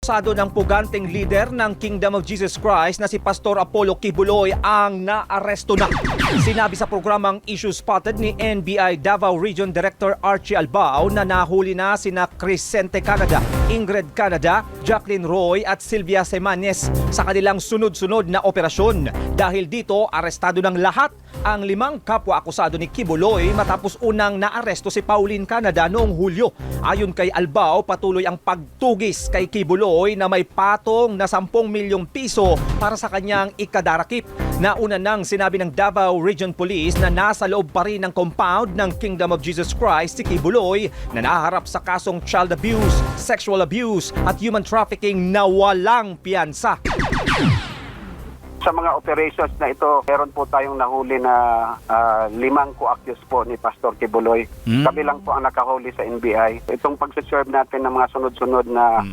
Akusado ng puganting leader ng Kingdom of Jesus Christ na si Pastor Apollo Kibuloy ang naaresto na. Sinabi sa programang Issue Spotted ni NBI Davao Region Director Archie Albao na nahuli na sina Crescente Canada, Ingrid Canada, Jacqueline Roy at Sylvia Semanes sa kanilang sunod-sunod na operasyon. Dahil dito, arestado ng lahat ang 5 kapwa-akusado ni Kibuloy matapos unang naaresto si Pauline Canada noong Hulyo. Ayon kay Albao, patuloy ang pagtugis kay Kibuloy na may patong na 10 milyong piso para sa kanyang ikadarakip. Nauna nang sinabi ng Davao Region Police na nasa loob pa rin ng compound ng Kingdom of Jesus Christ si Kibuloy na naharap sa kasong child abuse, sexual abuse at human trafficking na walang piyansa. Sa mga operations na ito, meron po tayong nahuli na 5 co-accused po ni Pastor Kibuloy. Kabilang po ang nakahuli sa NBI. Itong pag-serve natin ng mga sunod-sunod na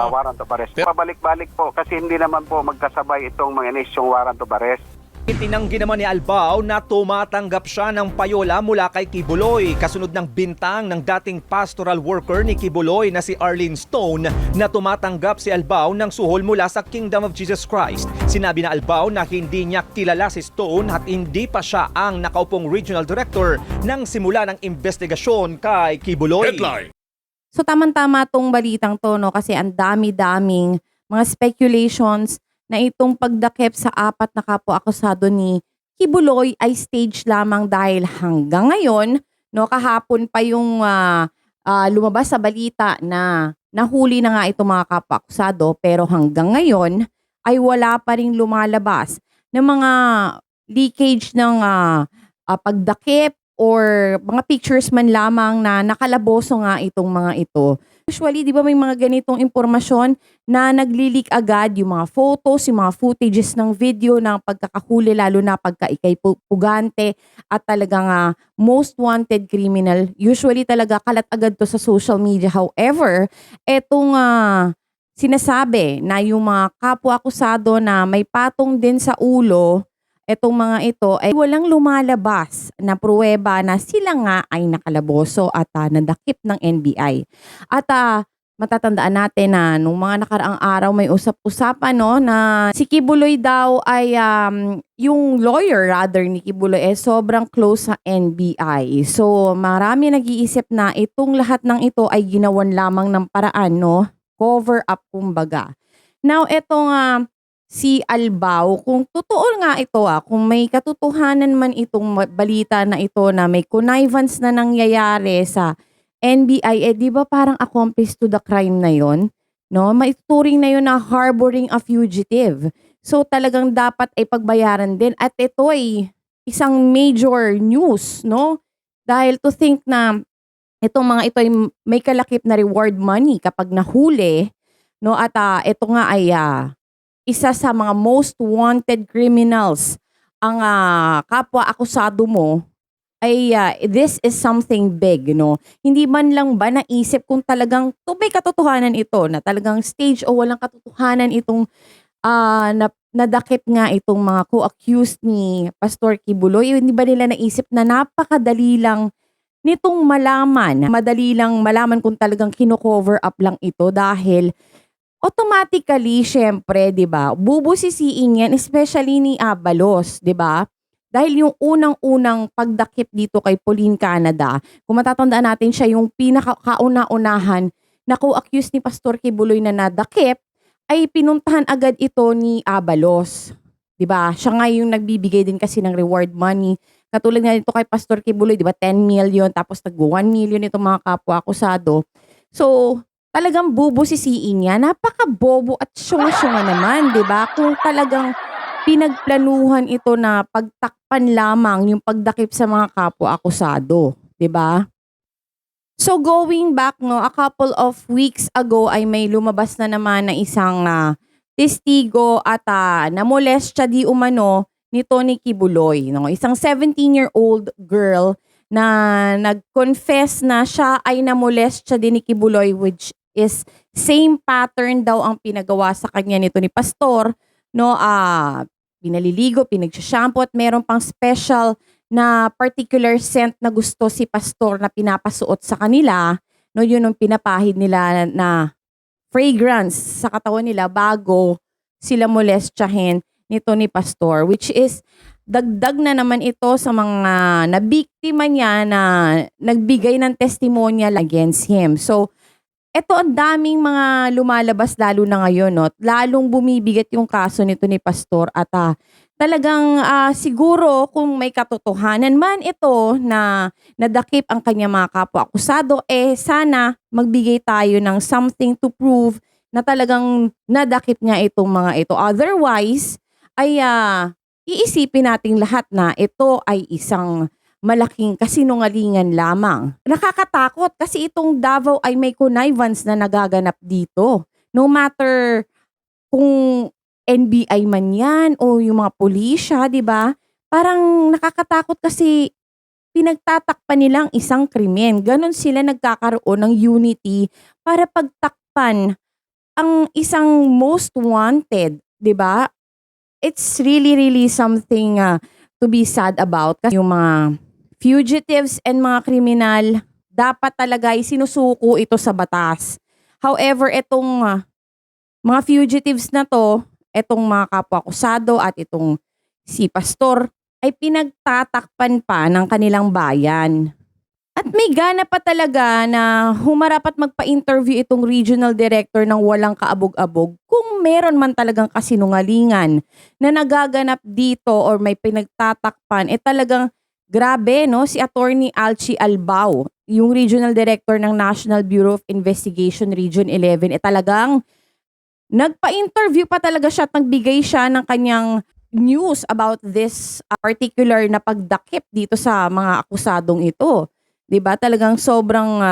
warrant of arrest. Pabalik-balik po kasi hindi naman po magkasabay itong mga inisyong warrant of arrest. Itinanggi naman ni Albao na tumatanggap siya ng payola mula kay Kibuloy kasunod ng bintang ng dating pastoral worker ni Kibuloy na si Arlene Stone na tumatanggap si Albao ng suhol mula sa Kingdom of Jesus Christ. Sinabi na Albao na hindi niya kilala si Stone at hindi pa siya ang nakaupong regional director nang simula ng investigasyon kay Kibuloy. Headline. So tamang-tama tong balitang to, no, kasi ang dami-daming mga speculations na itong pagdakip sa 4 na kapwa-akusado ni Kibuloy ay stage lamang dahil hanggang ngayon, no, kahapon pa yung lumabas sa balita na nahuli na nga itong mga kapwa-akusado, pero hanggang ngayon ay wala pa ring lumalabas ng mga leakage ng pagdakip or mga pictures man lamang na nakalaboso nga itong mga ito. Usually, di ba may mga ganitong impormasyon na nagli-leak agad yung mga photos, yung mga footages ng video ng pagkakahuli, lalo na pagka ikay pugante at talagang most wanted criminal. Usually talaga kalat agad to sa social media. However, etong sinasabi na yung mga kapwa-akusado na may patong din sa ulo, etong mga ito ay walang lumalabas na pruweba na sila nga ay nakalaboso at nadakip ng NBI. At matatandaan natin na nung mga nakaraang araw may usap-usapan, no, na si Kibuloy daw ay yung lawyer rather ni Kibuloy sobrang close sa NBI. So marami nag-iisip na itong lahat ng ito ay ginawan lamang ng paraan, no? Cover up kumbaga. Now etong si Albao, kung totoo nga ito kung may katotohanan man itong balita na ito na may connivance na nangyayari sa NBI, di ba parang accomplice to the crime na yon, no? Maituturing na yon na harboring a fugitive. So talagang dapat ay pagbayaran din at ito ay isang major news, no? Dahil to think na itong mga ito ay may kalakip na reward money kapag nahuli, no? At ito nga ay isa sa mga most wanted criminals ang kapwa-akusado mo ay this is something big, no? Hindi man lang ba naisip kung talagang may katotohanan ito na talagang stage o walang katotohanan itong nadakip nga itong mga co-accused ni Pastor Kibuloy. Hindi ba nila naisip na napakadali lang nitong malaman, madali lang malaman kung talagang kino-cover up lang ito dahil automatically, syempre, 'di ba? Bubusisiin 'yan, especially ni Abalos, 'di ba? Dahil yung unang-unang pagdakip dito kay Pauline Canada, kung matatandaan natin siya yung pinaka-kauna-unahan na co-accused ni Pastor Kibuloy na nadakip, ay pinuntahan agad ito ni Abalos. 'Di ba? Siya nga yung nagbibigay din kasi ng reward money. Katulad nga nito kay Pastor Kibuloy, 'di ba? 10 million tapos tag-1 million itong mga kapwa-akusado. So, talagang bubusisiin niya. Napaka-bobo at syunga-syunga naman, di ba? Kung talagang pinagplanuhan ito na pagtakpan lamang yung pagdakip sa mga kapwa-akusado, di ba? So going back, no, a couple of weeks ago ay may lumabas na naman na isang testigo at namolestya di umano ni Tony Kibuloy, no? Isang 17-year-old girl na nag-confess na siya ay namolestya din ni Kibuloy, which is same pattern daw ang pinagawa sa kanya nito ni Pastor, no? Pinaliligo, pinag-shampoo at meron pang special na particular scent na gusto si Pastor na pinapasuot sa kanila, no? Yun ang pinapahid nila na fragrance sa katawan nila bago sila molestyahin nito ni Pastor, which is dagdag na naman ito sa mga nabiktima niya na nagbigay ng testimonial against him. So, eto ang daming mga lumalabas lalo na ngayon, no? Lalong bumibigat yung kaso nito ni Pastor at talagang siguro kung may katotohanan man ito na nadakip ang kanya mga kapwa-akusado, sana magbigay tayo ng something to prove na talagang nadakip niya itong mga ito. Otherwise, ay iisipin nating lahat na ito ay isang malaking kasinungalingan lamang. Nakakatakot kasi itong Davao ay may connivance na nagaganap dito. No matter kung NBI man yan o yung mga pulisya, di ba? Parang nakakatakot kasi pinagtatakpan nilang isang krimen. Ganon sila nagkakaroon ng unity para pagtakpan ang isang most wanted, di ba? It's really, really something to be sad about. Kasi yung mga fugitives and mga kriminal, dapat talaga ay sinusuko ito sa batas. However, itong mga fugitives na to, itong mga kapwa-akusado at itong si Pastor, ay pinagtatakpan pa ng kanilang bayan. At may gana pa talaga na humarap at magpa-interview itong regional director ng walang kaabog-abog kung meron man talagang kasinungalingan na nagaganap dito or may pinagtatakpan, talagang grabe, no? Si Attorney Alci Albao, yung regional director ng National Bureau of Investigation Region 11, talagang nagpa-interview pa talaga siya at nagbigay siya ng kanyang news about this particular na pagdakip dito sa mga akusadong ito. 'Di ba? Talagang sobrang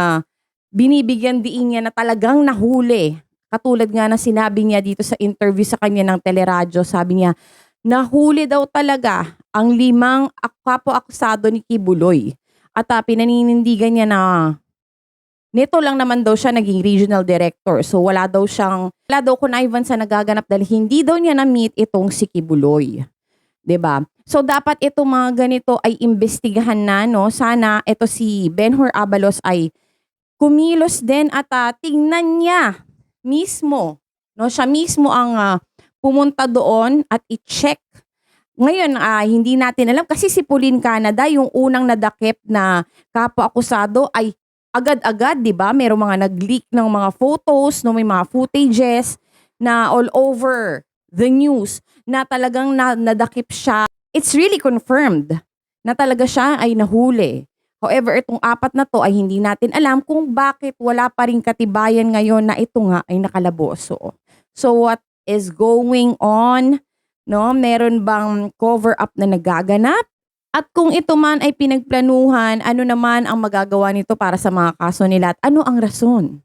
binibigyan diin niya na talagang nahuli. Katulad nga na sinabi niya dito sa interview sa kanya ng teleradyo, sabi niya, nahuli daw talaga ang 5 kapwa-akusado ni Kibuloy. At pinaninindigan niya na nito lang naman daw siya naging regional director. So wala daw connivance sa nagaganap dahil hindi daw niya na-meet itong si Kibuloy. 'Di ba? So dapat itong mga ganito ay imbestigahan na, no? Sana ito si Benhur Abalos ay kumilos din at tingnan niya mismo, no? Siya mismo ang pumunta doon at i-check. Ngayon, hindi natin alam kasi si Pauline Canada, yung unang nadakip na kapwa-akusado ay agad-agad, 'di ba? Merong mga nag-leak ng mga photos, no, may mga footages na all over the news na talagang nadakip siya. It's really confirmed na talaga siya ay nahuli. However, itong 4 na to ay hindi natin alam kung bakit wala pa ring katibayan ngayon na ito nga ay nakalaboso. So what is going on? No, meron bang cover up na nagaganap? At kung ito man ay pinagplanuhan, ano naman ang magagawa nito para sa mga kaso nila at ano ang rason?